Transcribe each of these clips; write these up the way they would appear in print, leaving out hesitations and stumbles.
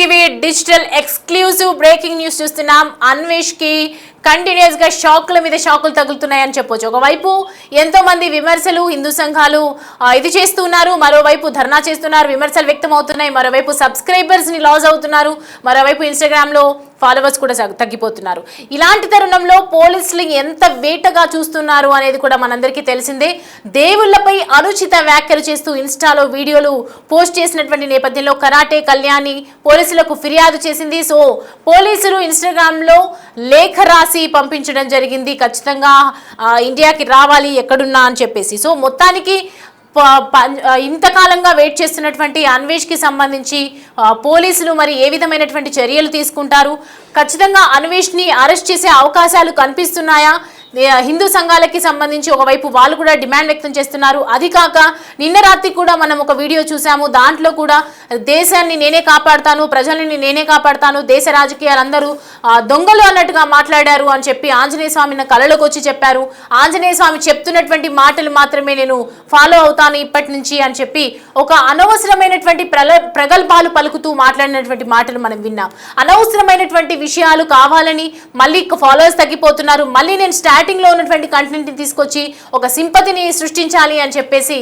TV digital exclusive breaking news చూస్తున్నాం. అన్వేష్ కి continuous గా షాకుల మీద షాకులు తగులుతున్నాయని చెప్పొచ్చు. ఒకవైపు ఎంతో మంది విమర్శలు హిందూ సంఘాలు ఇది చేస్తున్నారు, మరోవైపు ధర్నా చేస్తున్నారు, విమర్శలు వ్యక్తం అవుతున్నాయి, మరోవైపు సబ్స్క్రైబర్స్ ని లాస్ అవుతున్నారు, మరోవైపు ఇన్స్టాగ్రామ్ లో ఫాలోవర్స్ కూడా తగ్గిపోతున్నారు. ఇలాంటి తరుణంలో పోలీసులు ఎంత వేటగా చూస్తున్నారు అనేది కూడా మనందరికీ తెలిసిందే. దేవుళ్లపై అనుచిత వ్యాఖ్యలు చేస్తూ ఇన్స్టాలో వీడియోలు పోస్ట్ చేసినటువంటి నేపథ్యంలో కరాటే కళ్యాణి పోలీసులకు ఫిర్యాదు చేసింది. సో పోలీసులు ఇన్స్టాగ్రామ్ లో లేఖ రాసి పంపించడం జరిగింది, ఖచ్చితంగా ఇండియాకి రావాలి ఎక్కడున్నా అని చెప్పేసి. సో మొత్తానికి ఇంతకాలంగా వెయిట్ చేస్తున్నటువంటి అన్వేష్ కి సంబంధించి పోలీసులు మరి ఏ విధమైనటువంటి చర్యలు తీసుకుంటారు, ఖచ్చితంగా అన్వేష్ ని అరెస్ట్ చేసే అవకాశాలు కనిపిస్తున్నాయా? హిందూ సంఘాలకి సంబంధించి ఒకవైపు వాళ్ళు కూడా డిమాండ్ వ్యక్తం చేస్తున్నారు. అది కాక నిన్న రాత్రి కూడా మనం ఒక వీడియో చూసాము, దాంట్లో కూడా దేశాన్ని నేనే కాపాడుతాను, ప్రజల్ని నేనే కాపాడుతాను, దేశ రాజకీయాలందరూ దొంగలు అన్నట్టుగా మాట్లాడారు అని చెప్పి ఆంజనేయ స్వామిని కళలోకి వచ్చి చెప్పారు. ఆంజనేయ స్వామి చెప్తున్నటువంటి మాటలు మాత్రమే నేను ఫాలో అవుతాను ఇప్పటి నుంచి అని చెప్పి ఒక అనవసరమైనటువంటి ప్రగల్భాలు పలుకుతూ మాట్లాడినటువంటి మాటలు మనం విన్నాం. అనవసరమైనటువంటి విషయాలు కావాలని మళ్ళీ ఫాలోవర్స్ తగ్గిపోతున్నారు, మళ్ళీ నేను స్టార్టింగ్ లో ఉన్నటువంటి కంటెంట్ ని తీసుకొచ్చి ఒక సింపతిని సృష్టించాలి అని చెప్పేసి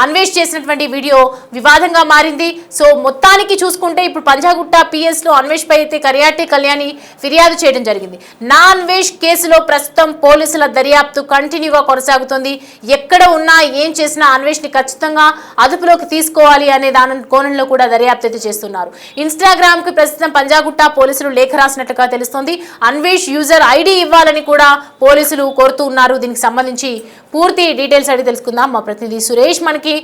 అన్వేష్ చేసినటువంటి వీడియో వివాదంగా మారింది. సో మొత్తానికి చూసుకుంటే ఇప్పుడు పంజాగుట్ట పిఎస్ లో అన్వేష్ పై అయితే కరాటే కళ్యాణి ఫిర్యాదు చేయడం జరిగింది. నా అన్వేష్ కేసులో ప్రస్తుతం పోలీసుల దర్యాప్తు కంటిన్యూగా కొనసాగుతుంది. ఎక్కడ ఉన్నా ఏం చేసినా అన్వేష్ ని ఖచ్చితంగా అదుపులోకి తీసుకోవాలి అనే దాని కోణంలో కూడా దర్యాప్తు అయితే చేస్తున్నారు. ఇన్స్టాగ్రామ్ కి ప్రస్తుతం పంజాగుట్ట పోలీసులు లేఖ రాసినట్టుగా తెలుస్తోంది. అన్వేష్ యూజర్ ఐడి ఇవ్వాలని కూడా పోలీసులు కోరుతూ ఉన్నారు. దీనికి సంబంధించి పూర్తి డీటెయిల్స్ అడిగి తెలుసుకుందాం. మా ప్రతినిధి సురేష్ మనకి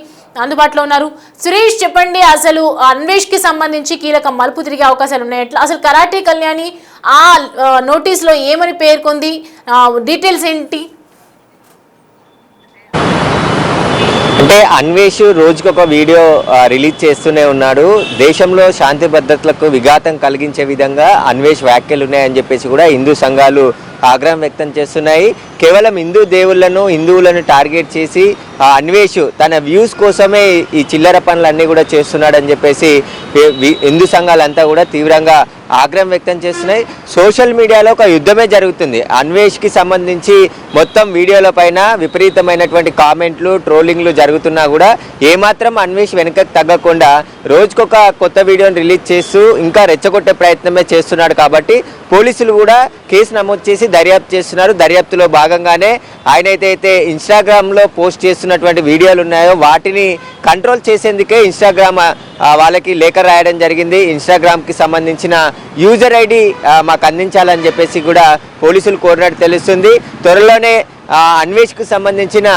అందుబాటులో ఉన్నారు. సురేష్ చెప్పండి, అసలు అన్వేష్ కి సంబంధించి కీలక మలుపు తిరిగే అవకాశాలు ఉన్నాయి. అసలు కరాటే కళ్యాణి ఆ నోటీస్ లో ఏమని పేర్కొంది, డీటెయిల్స్ ఏంటి? అంటే అన్వేష్ రోజుకొక వీడియో రిలీజ్ చేస్తూనే ఉన్నాడు. దేశంలో శాంతి భద్రతలకు విఘాతం కలిగించే విధంగా అన్వేష్ వ్యాఖ్యలు ఉన్నాయని చెప్పేసి కూడా హిందూ సంఘాలు ఆగ్రహం వ్యక్తం చేస్తున్నాయి. కేవలం హిందూ దేవుళ్లను హిందువులను టార్గెట్ చేసి అన్వేష్ తన వ్యూస్ కోసమే ఈ చిల్లర పనులన్నీ కూడా చేస్తున్నాడని చెప్పేసి హిందూ సంఘాలంతా కూడా తీవ్రంగా ఆగ్రహం వ్యక్తం చేస్తున్నాయి. సోషల్ మీడియాలో ఒక యుద్ధమే జరుగుతుంది. అన్వేష్కి సంబంధించి మొత్తం వీడియోల పైన విపరీతమైనటువంటి కామెంట్లు ట్రోలింగ్లు జరుగుతున్నా కూడా ఏమాత్రం అన్వేష్ వెనుకకు తగ్గకుండా రోజుకొక కొత్త వీడియోని రిలీజ్ చేస్తూ ఇంకా రెచ్చగొట్టే ప్రయత్నమే చేస్తున్నాడు. కాబట్టి పోలీసులు కూడా కేసు నమోదు చేసి దర్యాప్తు చేస్తున్నారు. దర్యాప్తులో భాగంగానే ఆయన అయితే ఇన్స్టాగ్రామ్లో పోస్ట్ చేస్తున్నటువంటి వీడియోలు ఉన్నాయో వాటిని కంట్రోల్ చేసేందుకే ఇన్స్టాగ్రామ్ వాళ్ళకి లేఖ రాయడం జరిగింది. ఇన్స్టాగ్రామ్కి సంబంధించిన యూజర్ ఐడి మాకు అందించాలని చెప్పేసి కూడా పోలీసులు కోరినట్టు తెలుస్తుంది. త్వరలోనే అన్వేష్కు సంబంధించిన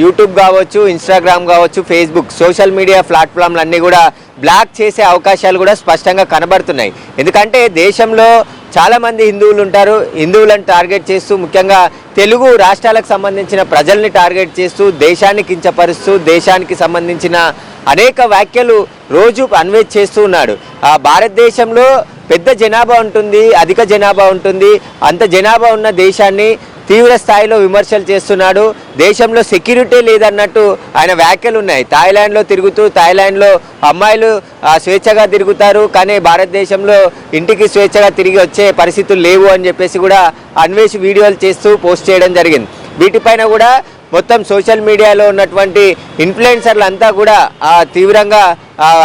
యూట్యూబ్ కావచ్చు, ఇన్స్టాగ్రామ్ కావచ్చు, ఫేస్బుక్ సోషల్ మీడియా ప్లాట్ఫామ్లు అన్నీ కూడా బ్లాక్ చేసే అవకాశాలు కూడా స్పష్టంగా కనబడుతున్నాయి. ఎందుకంటే దేశంలో చాలామంది హిందువులు ఉంటారు. హిందువులను టార్గెట్ చేస్తూ ముఖ్యంగా తెలుగు రాష్ట్రాలకు సంబంధించిన ప్రజల్ని టార్గెట్ చేస్తూ దేశాన్ని కించపరుస్తూ దేశానికి సంబంధించిన అనేక వ్యాఖ్యలు రోజు అన్వేష్ చేస్తూ ఉన్నాడు. భారతదేశంలో పెద్ద జనాభా ఉంటుంది, అధిక జనాభా ఉంటుంది. అంత జనాభా ఉన్న దేశాన్ని తీవ్ర స్థాయిలో విమర్శలు చేస్తున్నాడు. దేశంలో సెక్యూరిటీ లేదన్నట్టు ఆయన వ్యాఖ్యలు ఉన్నాయి. థాయిలాండ్లో తిరుగుతూ థాయిలాండ్లో అమ్మాయిలు స్వేచ్ఛగా తిరుగుతారు, కానీ భారతదేశంలో ఇంటికి స్వేచ్ఛగా తిరిగి వచ్చే పరిస్థితులు లేవు అని చెప్పేసి కూడా అన్వేష్ వీడియోలు చేస్తూ పోస్ట్ చేయడం జరిగింది. వీటిపైన కూడా మొత్తం సోషల్ మీడియాలో ఉన్నటువంటి ఇన్ఫ్లుయెన్సర్లు అంతా కూడా తీవ్రంగా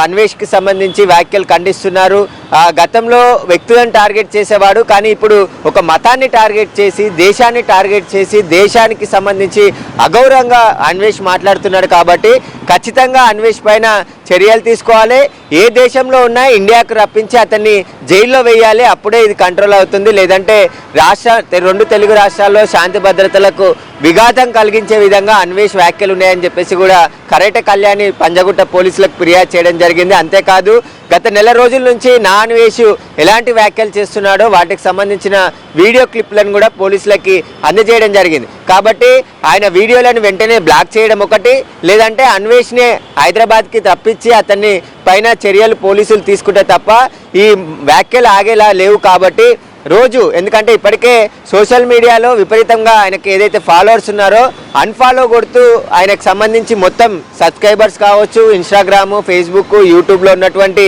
అన్వేష్కి సంబంధించి వ్యాఖ్యలు ఖండిస్తున్నారు. గతంలో వ్యక్తులను టార్గెట్ చేసేవాడు, కానీ ఇప్పుడు ఒక మతాన్ని టార్గెట్ చేసి దేశాన్ని టార్గెట్ చేసి దేశానికి సంబంధించి అగౌరవంగా అన్వేష్ మాట్లాడుతున్నాడు. కాబట్టి ఖచ్చితంగా అన్వేష్ పైన చర్యలు తీసుకోవాలి. ఏ దేశంలో ఉన్నా ఇండియాకు రప్పించి అతన్ని జైల్లో వేయాలి, అప్పుడే ఇది కంట్రోల్ అవుతుంది. లేదంటే రెండు తెలుగు రాష్ట్రాల్లో శాంతి భద్రతలకు విఘాతం కలిగించే విధంగా అన్వేష్ వ్యాఖ్యలు ఉన్నాయని చెప్పేసి కూడా కరాటే కళ్యాణి పంజాగుట్ట పోలీసులకు ఫిర్యాదు చేయడం జరిగింది. అంతేకాదు గత నెల రోజుల నుంచి నా అన్వేష్ ఎలాంటి వ్యాఖ్యలు చేస్తున్నాడో వాటికి సంబంధించిన వీడియో క్లిప్లను కూడా పోలీసులకి అందజేయడం జరిగింది. కాబట్టి ఆయన వీడియోలను వెంటనే బ్లాక్ చేయడం ఒకటి, లేదంటే అన్వేష్నే హైదరాబాద్కి తప్పించి అతన్ని పైన చర్యలు పోలీసులు తీసుకుంటే తప్ప ఈ వ్యాఖ్యలు ఆగేలా లేవు. కాబట్టి రోజు ఎందుకంటే ఇప్పటికే సోషల్ మీడియాలో విపరీతంగా ఆయనకి ఏదైతే ఫాలోవర్స్ ఉన్నారో అన్ఫాలో కొడుతూ ఆయనకు సంబంధించి మొత్తం సబ్స్క్రైబర్స్ కావచ్చు, ఇన్స్టాగ్రాము, ఫేస్బుక్, యూట్యూబ్లో ఉన్నటువంటి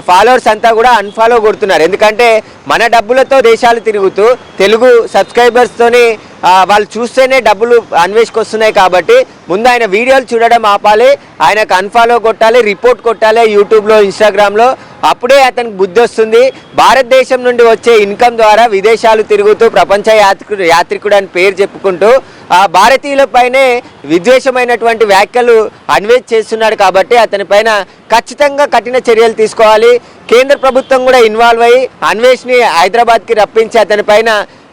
ఫాలోవర్స్ అంతా కూడా అన్ఫాలో కొడుతున్నారు. ఎందుకంటే మన డబ్బులతో దేశాలు తిరుగుతూ తెలుగు సబ్స్క్రైబర్స్తోని వాళ్ళు చూస్తేనే డబ్బులు అన్వేష్కి వస్తున్నాయి. కాబట్టి ముందు ఆయన వీడియోలు చూడడం ఆపాలి, ఆయనకు అన్ఫాలో కొట్టాలి, రిపోర్ట్ కొట్టాలి యూట్యూబ్లో, ఇన్స్టాగ్రామ్లో. అప్పుడే అతనికి బుద్ధి వస్తుంది. భారతదేశం నుండి వచ్చే ఇన్కమ్ ద్వారా విదేశాలు తిరుగుతూ ప్రపంచ యాత్రికుడు అని పేరు చెప్పుకుంటూ భారతీయులపైనే విద్వేషమైనటువంటి వ్యాఖ్యలు అన్వేష్ చేస్తున్నాడు. కాబట్టి అతని పైన ఖచ్చితంగా కఠిన చర్యలు తీసుకోవాలి. కేంద్ర ప్రభుత్వం కూడా ఇన్వాల్వ్ అయ్యి అన్వేష్ని హైదరాబాద్కి రప్పించి అతని పైన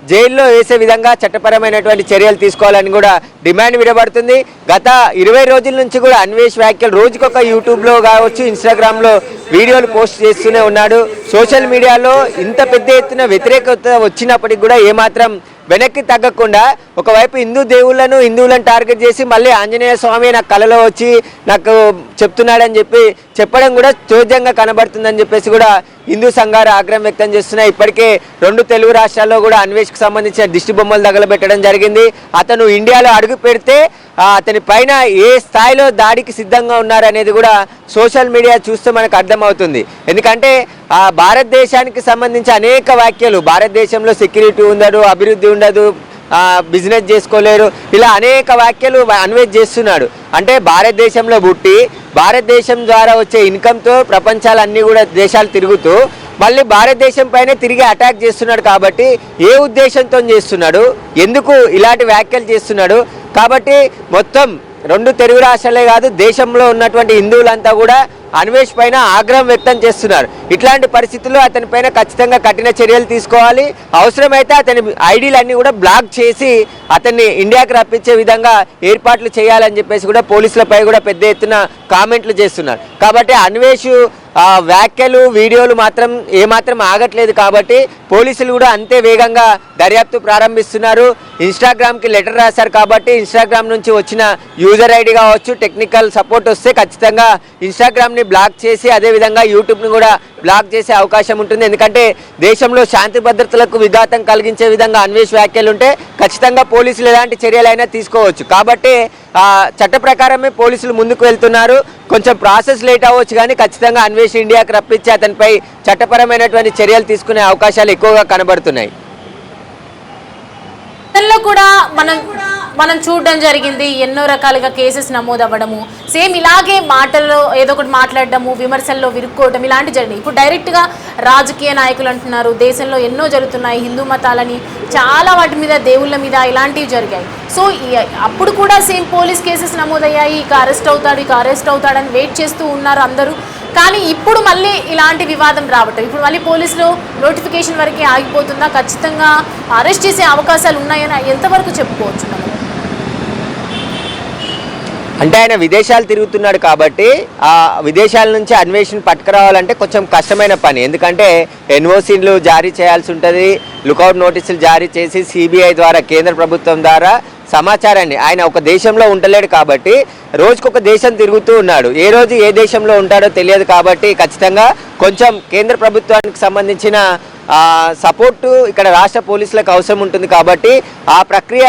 జైల్లో వేసే విధంగా చట్టపరమైనటువంటి చర్యలు తీసుకోవాలని కూడా డిమాండ్ విడబడుతుంది. గత 20 రోజుల నుంచి కూడా అన్వేష్ వ్యాఖ్యలు రోజుకొక యూట్యూబ్లో కావచ్చు, ఇన్స్టాగ్రామ్లో వీడియోలు పోస్ట్ చేస్తూనే ఉన్నాడు. సోషల్ మీడియాలో ఇంత పెద్ద ఎత్తున వ్యతిరేకత వచ్చినప్పటికి కూడా ఏమాత్రం వెనక్కి తగ్గకుండా ఒకవైపు హిందువులను టార్గెట్ చేసి మళ్ళీ ఆంజనేయ స్వామి నాకు కలలో వచ్చి నాకు చెప్తున్నాడని చెప్పడం కూడా చోద్యంగా కనబడుతుందని చెప్పేసి కూడా హిందూ సంఘాలు ఆగ్రహం వ్యక్తం చేస్తున్నాయి. ఇప్పటికే 2 తెలుగు రాష్ట్రాల్లో కూడా అన్వేష్కి సంబంధించిన దిష్టి బొమ్మలు తగలబెట్టడం జరిగింది. అతను ఇండియాలో అడుగు పెడితే అతని పైన ఏ స్థాయిలో దాడికి సిద్ధంగా ఉన్నారనేది కూడా సోషల్ మీడియా చూస్తే మనకు అర్థమవుతుంది. ఎందుకంటే భారతదేశానికి సంబంధించి అనేక వ్యాఖ్యలు, భారతదేశంలో సెక్యూరిటీ ఉండదు, అభివృద్ధి ఉండదు, బిజినెస్ చేసుకోలేరు, ఇలా అనేక వ్యాఖ్యలు అన్వేష్ చేస్తున్నాడు. అంటే భారతదేశంలో పుట్టి భారతదేశం ద్వారా వచ్చే ఇన్కమ్తో ప్రపంచాలన్నీ కూడా దేశాలు తిరుగుతూ మళ్ళీ భారతదేశం పైన తిరిగి అటాక్ చేస్తున్నాడు. కాబట్టి ఏ ఉద్దేశంతో చేస్తున్నాడు, ఎందుకు ఇలాంటి వ్యాఖ్యలు చేస్తున్నాడు? కాబట్టి మొత్తం 2 తెలుగు రాష్ట్రాలే కాదు, దేశంలో ఉన్నటువంటి హిందువులంతా కూడా అన్వేష్ పైన ఆగ్రహం వ్యక్తం చేస్తున్నారు. ఇట్లాంటి పరిస్థితుల్లో అతని పైన ఖచ్చితంగా కఠిన చర్యలు తీసుకోవాలి. అవసరమైతే అతని ఐడీలన్నీ కూడా బ్లాక్ చేసి అతన్ని ఇండియాకి రప్పించే విధంగా ఏర్పాట్లు చేయాలని చెప్పేసి కూడా పోలీసులపై కూడా పెద్ద ఎత్తున కామెంట్లు చేస్తున్నారు. కాబట్టి అన్వేష్ వ్యాఖ్యలు, వీడియోలు మాత్రం ఏమాత్రం ఆగట్లేదు. కాబట్టి పోలీసులు కూడా అంతే వేగంగా దర్యాప్తు ప్రారంభిస్తున్నారు. ఇన్స్టాగ్రామ్కి లెటర్ రాశారు కాబట్టి ఇన్స్టాగ్రామ్ నుంచి వచ్చిన యూజర్ ఐడి కావచ్చు, టెక్నికల్ సపోర్ట్ వస్తే ఖచ్చితంగా ఇన్స్టాగ్రామ్ని బ్లాక్ చేసి అదేవిధంగా యూట్యూబ్ని కూడా బ్లాక్ చేసే అవకాశం ఉంటుంది. ఎందుకంటే దేశంలో శాంతి భద్రతలకు విఘాతం కలిగించే విధంగా అన్వేష్ వ్యాఖ్యలు ఉంటే ఖచ్చితంగా పోలీసులు ఎలాంటి చర్యలైనా తీసుకోవచ్చు. కాబట్టి చట్ట ప్రకారమే పోలీసులు ముందుకు వెళ్తున్నారు. కొంచెం ప్రాసెస్ లేట్ అవ్వచ్చు కానీ ఖచ్చితంగా అన్వేష్ ఇండియాకి రప్పించి అతనిపై చట్టపరమైనటువంటి చర్యలు తీసుకునే అవకాశాలు ఎక్కువగా కనబడుతున్నాయి. కూడా మనం చూడడం జరిగింది, ఎన్నో రకాలుగా కేసెస్ నమోదు అవ్వడము, సేమ్ ఇలాగే మాటల్లో ఏదో ఒకటి మాట్లాడడము, విమర్శల్లో విరుక్కోవడం ఇలాంటి జరిగినాయి. ఇప్పుడు డైరెక్ట్గా రాజకీయ నాయకులు అంటున్నారు దేశంలో ఎన్నో జరుగుతున్నాయి, హిందూ మతాలని చాలా వాటి మీద, దేవుళ్ళ మీద ఇలాంటివి జరిగాయి. సో అప్పుడు కూడా సేమ్ పోలీస్ కేసెస్ నమోదయ్యాయి, ఇక అరెస్ట్ అవుతాడని వెయిట్ చేస్తూ ఉన్నారు అందరూ. కానీ ఇప్పుడు మళ్ళీ ఇలాంటి వివాదం రావటం, ఇప్పుడు మళ్ళీ పోలీసులు నోటిఫికేషన్ వరకే ఆగిపోతుందా, ఖచ్చితంగా అరెస్ట్ చేసే అవకాశాలు ఉన్నాయని ఎంతవరకు చెప్పుకోవచ్చు మనం? అంటే ఆయన విదేశాలు తిరుగుతున్నాడు కాబట్టి ఆ విదేశాల నుంచి అన్వేషణ పట్టుకురావాలంటే కొంచెం కష్టమైన పని. ఎందుకంటే ఎన్ఓసీలు జారీ చేయాల్సి ఉంటుంది, లుకౌట్ నోటీసులు జారీ చేసి సిబిఐ ద్వారా, కేంద్ర ప్రభుత్వం ద్వారా సమాచారాన్ని, ఆయన ఒక దేశంలో ఉండలేడు కాబట్టి రోజుకొక దేశం తిరుగుతూ ఉన్నాడు. ఏ రోజు ఏ దేశంలో ఉంటాడో తెలియదు. కాబట్టి ఖచ్చితంగా కొంచెం కేంద్ర ప్రభుత్వానికి సంబంధించిన సపోర్టు ఇక్కడ రాష్ట్ర పోలీసులకు అవసరం ఉంటుంది. కాబట్టి ఆ ప్రక్రియ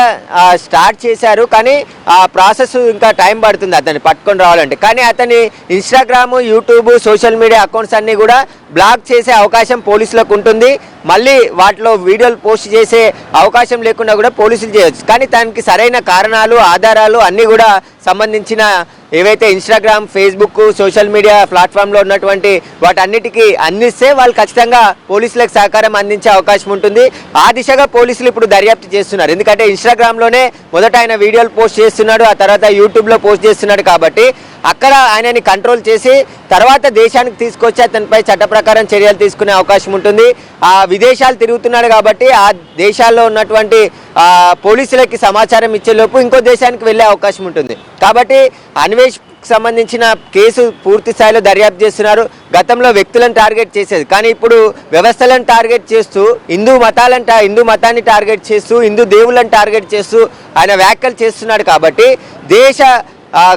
స్టార్ట్ చేశారు, కానీ ఆ ప్రాసెస్ ఇంకా టైం పడుతుంది అతన్ని పట్టుకొని రావాలంటే. కానీ అతని Instagram, YouTube, social media accounts అన్నీ కూడా బ్లాక్ చేసే అవకాశం పోలీసులకు ఉంటుంది. మళ్ళీ వాటిలో వీడియోలు పోస్ట్ చేసే అవకాశం లేకుండా కూడా పోలీసులు చేయవచ్చు. కానీ దానికి సరైన కారణాలు, ఆధారాలు అన్నీ కూడా సంబంధించిన ఏవైతే ఇన్స్టాగ్రామ్, ఫేస్బుక్, సోషల్ మీడియా ప్లాట్ఫామ్లో ఉన్నటువంటి వాటన్నిటికీ అందిస్తే వాళ్ళు ఖచ్చితంగా పోలీసులకు సహకారం అందించే అవకాశం ఉంటుంది. ఆ దిశగా పోలీసులు ఇప్పుడు దర్యాప్తు చేస్తున్నారు. ఎందుకంటే ఇన్స్టాగ్రామ్లోనే మొదట ఆయన వీడియోలు పోస్ట్ చేస్తున్నాడు, ఆ తర్వాత యూట్యూబ్లో పోస్ట్ చేస్తున్నాడు. కాబట్టి అక్కడ ఆయనని కంట్రోల్ చేసి తర్వాత దేశానికి తీసుకొచ్చి అతనిపై చట్ట ప్రకారం చర్యలు తీసుకునే అవకాశం ఉంటుంది. ఆ విదేశాలు తిరుగుతున్నాడు కాబట్టి ఆ దేశాల్లో ఉన్నటువంటి పోలీసులకి సమాచారం ఇచ్చేలోపు ఇంకో దేశానికి వెళ్ళే అవకాశం ఉంటుంది. కాబట్టి అన్వేష్ సంబంధించిన కేసు పూర్తి స్థాయిలో దర్యాప్తు చేస్తున్నారు. గతంలో వ్యక్తులను టార్గెట్ చేసేది, కానీ ఇప్పుడు వ్యవస్థలను టార్గెట్ చేస్తూ హిందూ మతాన్ని టార్గెట్ చేస్తూ హిందూ దేవుళ్ళని టార్గెట్ చేస్తూ ఆయన వ్యాఖ్యలు చేస్తున్నాడు. కాబట్టి దేశ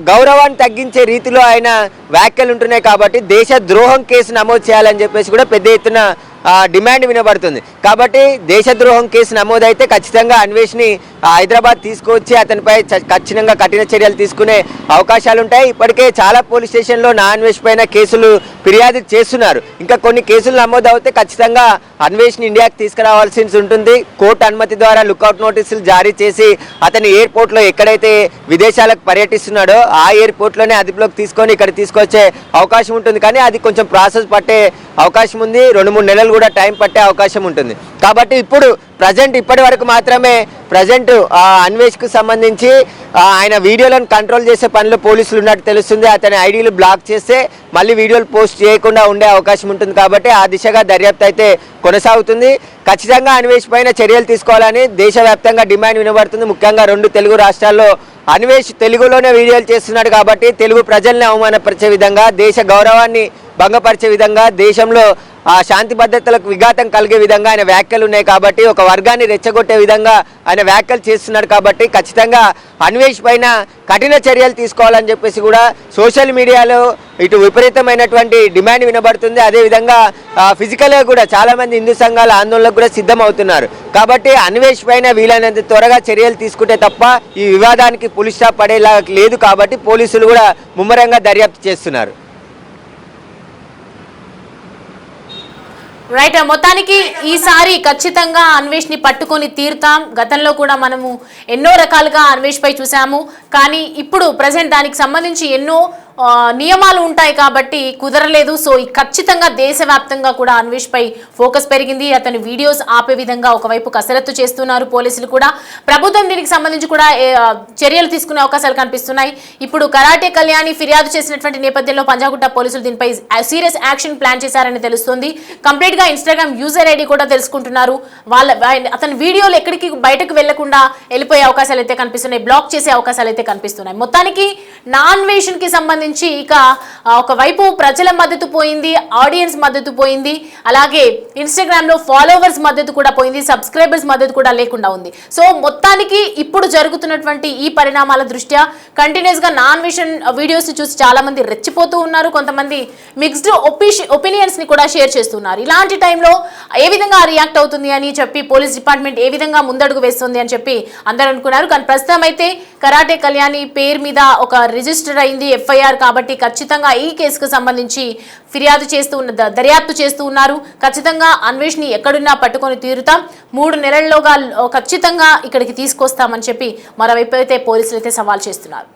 గౌరవాన్ని తగ్గించే రీతిలో ఆయన వ్యాఖ్యలు ఉంటున్నాయి. కాబట్టి దేశ ద్రోహం కేసు నమోదు చేయాలని చెప్పేసి కూడా పెద్ద ఎత్తున డిమాండ్ వినబడుతుంది. కాబట్టి దేశద్రోహం కేసు నమోదైతే ఖచ్చితంగా అన్వేష్ని హైదరాబాద్ తీసుకువచ్చి అతనిపై ఖచ్చితంగా కఠిన చర్యలు తీసుకునే అవకాశాలు ఉంటాయి. ఇప్పటికే చాలా పోలీస్ స్టేషన్లో నా అన్వేష్ పైన కేసులు ఫిర్యాదు చేస్తున్నారు. ఇంకా కొన్ని కేసులు నమోదు అవుతే ఖచ్చితంగా అన్వేష్ని ఇండియాకి తీసుకురావాల్సి ఉంటుంది. కోర్టు అనుమతి ద్వారా లుకౌట్ నోటీసులు జారీ చేసి అతని ఎయిర్పోర్ట్లో ఎక్కడైతే విదేశాలకు పర్యటిస్తున్నాడో ఆ ఎయిర్పోర్ట్లోనే అదుపులోకి తీసుకొని ఇక్కడ తీసుకొచ్చే అవకాశం ఉంటుంది. కానీ అది కొంచెం ప్రాసెస్ పట్టే అవకాశం ఉంది. 2-3 నెలలు కూడా టైం పట్టే అవకాశం ఉంటుంది. కాబట్టి ఇప్పుడు ఇప్పటి వరకు మాత్రమే అన్వేష్కు సంబంధించి ఆయన వీడియోలను కంట్రోల్ చేసే పనిలో పోలీసులు ఉన్నట్టు తెలుస్తుంది. అతని ఐడీలు బ్లాక్ చేస్తే మళ్ళీ వీడియోలు పోస్ట్ చేయకుండా ఉండే అవకాశం ఉంటుంది. కాబట్టి ఆ దిశగా దర్యాప్తు అయితే కొనసాగుతుంది. ఖచ్చితంగా అన్వేష్ పైన చర్యలు తీసుకోవాలని దేశవ్యాప్తంగా డిమాండ్ వినబడుతుంది. ముఖ్యంగా 2 తెలుగు రాష్ట్రాల్లో అన్వేష్ తెలుగులోనే వీడియోలు చేస్తున్నాడు. కాబట్టి తెలుగు ప్రజల్ని అవమానపరిచే విధంగా, దేశ గౌరవాన్ని భంగపరిచే విధంగా, దేశంలో శాంతి భద్రతలకు విఘాతం కలిగే విధంగా ఆయన వ్యాఖ్యలు ఉన్నాయి. కాబట్టి ఒక వర్గాన్ని రెచ్చగొట్టే విధంగా ఆయన వ్యాఖ్యలు చేస్తున్నాడు. కాబట్టి ఖచ్చితంగా అన్వేష్ పైన కఠిన చర్యలు తీసుకోవాలని చెప్పేసి కూడా సోషల్ మీడియాలో ఇటు విపరీతమైనటువంటి డిమాండ్ వినబడుతుంది. అదేవిధంగా ఫిజికల్గా కూడా చాలామంది హిందూ సంఘాల ఆందోళనకు కూడా సిద్ధమవుతున్నారు. కాబట్టి అన్వేష్ పైన వీలైనంత త్వరగా చర్యలు తీసుకుంటే తప్ప ఈ వివాదానికి పులి స్టాప్ పడేలా లేదు. కాబట్టి పోలీసులు కూడా ముమ్మరంగా దర్యాప్తు చేస్తున్నారు. రైట్, మొత్తానికి ఈసారి ఖచ్చితంగా అన్వేష్ ని పట్టుకొని తీరుతాం. గతంలో కూడా మనము ఎన్నో రకాలుగా అన్వేష్ పై చూసాము. కానీ ఇప్పుడు ప్రజెంట్ దానికి సంబంధించి ఎన్నో నియమాలు ఉంటాయి కాబట్టి కుదరలేదు. సో ఖచ్చితంగా దేశవ్యాప్తంగా కూడా అన్వేష్ పై ఫోకస్ పెరిగింది. అతని వీడియోస్ ఆపే విధంగా ఒకవైపు కసరత్తు చేస్తున్నారు పోలీసులు కూడా. ప్రభుత్వం దీనికి సంబంధించి కూడా చర్యలు తీసుకునే అవకాశాలు కనిపిస్తున్నాయి. ఇప్పుడు కరాటే కళ్యాణి ఫిర్యాదు చేసినటువంటి నేపథ్యంలో పంజాగుట్ట పోలీసులు దీనిపై సీరియస్ యాక్షన్ ప్లాన్ చేశారని తెలుస్తుంది. కంప్లీట్ గా ఇన్స్టాగ్రామ్ యూజర్ ఐడి కూడా తెలుసుకుంటున్నారు. అతని వీడియోలు ఎక్కడికి బయటకు వెళ్లకుండా వెళ్ళిపోయే అవకాశాలు అయితే కనిపిస్తున్నాయి. బ్లాక్ చేసే అవకాశాలు అయితే కనిపిస్తున్నాయి. మొత్తానికి నాన్ వేషన్ కి సంబంధించి ఇక ఒకవైపు ప్రజల మద్దతు పోయింది, ఆడియన్స్ మద్దతు పోయింది, అలాగే ఇన్స్టాగ్రామ్ లో ఫాలోవర్స్ మద్దతు కూడా పోయింది, సబ్స్క్రైబర్స్ మద్దతు కూడా లేకుండా ఉంది. సో మొత్తానికి ఇప్పుడు జరుగుతున్నటువంటి ఈ పరిణామాల దృష్ట్యా కంటిన్యూస్ గా నాన్ విషన్ వీడియోస్ చూసి చాలా మంది రెచ్చిపోతూ ఉన్నారు. కొంతమంది మిక్స్డ్ ఒపీనియన్స్ ని కూడా షేర్ చేస్తున్నారు. ఇలాంటి టైంలో ఏ విధంగా రియాక్ట్ అవుతుంది అని చెప్పి పోలీస్ డిపార్ట్మెంట్ ఏ విధంగా ముందడుగు వేస్తుంది అని చెప్పి అందరూ అనుకున్నారు. కానీ ప్రస్తుతం అయితే కరాటే కళ్యాణి పేరు మీద ఒక రిజిస్టర్ అయింది ఎఫ్ఐఆర్. కాబట్టి ఖచ్చితంగా ఈ కేసుకు సంబంధించి దర్యాప్తు చేస్తూ ఉన్నారు. ఖచ్చితంగా అన్వేష్ ని ఎక్కడున్నా పట్టుకొని తీరుతాం, 3 నెలల్లోగా ఖచ్చితంగా ఇక్కడికి తీసుకొస్తామని చెప్పి మరోవైపు అయితే పోలీసులు అయితే సవాల్ చేస్తున్నారు.